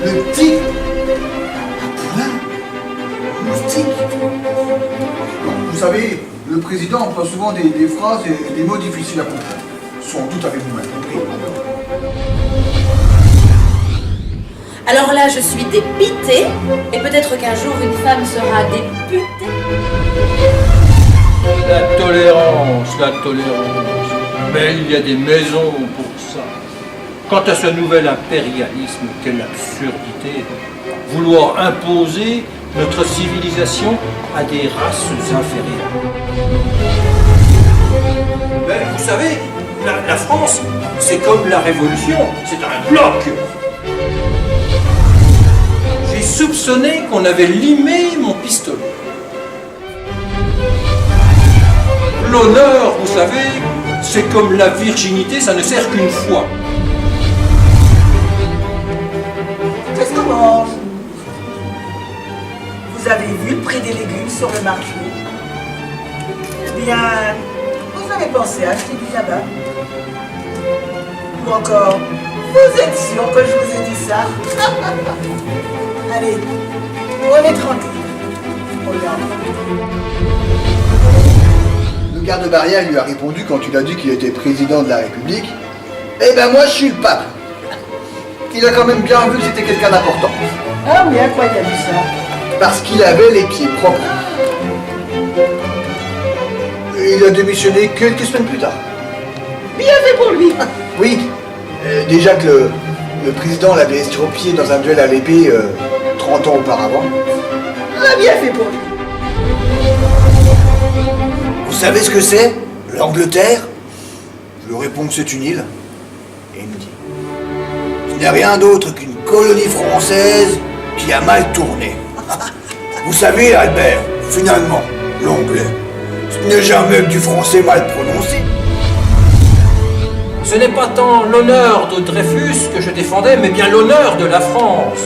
Le tic. Poulain. Moustique. Vous savez, le président emploie souvent des phrases et des mots difficiles à comprendre. Sans doute avez-vous mal compris. Alors là, je suis dépitée, et peut-être qu'un jour une femme sera députée. La tolérance, la tolérance. Mais il y a des maisons pour ça. Quant à ce nouvel impérialisme, quelle absurdité. Vouloir imposer notre civilisation à des races inférieures. Mais vous savez, la France, c'est comme la Révolution, c'est un bloc. J'ai soupçonné qu'on avait limé mon pistolet. L'honneur, vous savez, c'est comme la virginité, ça ne sert qu'une fois. Qu'est-ce qu'on mange? Vous avez vu le prix des légumes sur le marché? Eh bien, vous avez pensé à acheter du tabac? Ou encore, vous êtes sûr que je vous ai dit ça? Allez, on est tranquille. Regarde. Le garde-barrière lui a répondu quand il a dit qu'il était président de la République. Eh ben moi je suis le pape. Il a quand même bien vu que c'était quelqu'un d'important. Ah oui, à quoi il a vu ça? Parce qu'il avait les pieds propres. Et il a démissionné quelques semaines plus tard. Bien fait pour lui. Oui, déjà que le président l'avait estropié dans un duel à l'épée 30 ans auparavant. Ah, bien fait pour lui. Vous savez ce que c'est, l'Angleterre? Je lui réponds que c'est une île. Et il me dit, ce n'est rien d'autre qu'une colonie française qui a mal tourné. Vous savez, Albert, finalement, l'anglais, ce n'est jamais que du français mal prononcé. Ce n'est pas tant l'honneur de Dreyfus que je défendais, mais bien l'honneur de la France.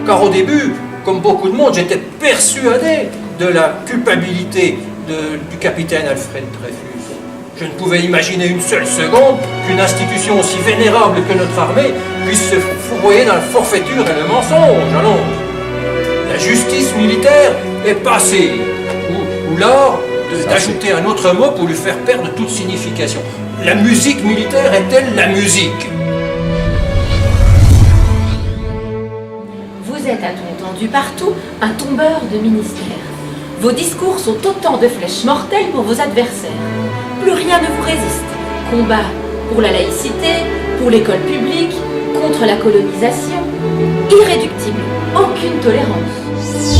Car au début, comme beaucoup de monde, j'étais persuadé de la culpabilité du capitaine Alfred Dreyfus. Je ne pouvais imaginer une seule seconde qu'une institution aussi vénérable que notre armée puisse se fourvoyer dans la forfaiture et le mensonge. Allons, la justice militaire est passée, ou l'art d'ajouter un autre mot pour lui faire perdre toute signification. La musique militaire est-elle la musique? Vous êtes, a-t-on entendu partout, un tombeur de ministère. Vos discours sont autant de flèches mortelles pour vos adversaires. Plus rien ne vous résiste. Combat pour la laïcité, pour l'école publique, contre la colonisation. Irréductible, aucune tolérance.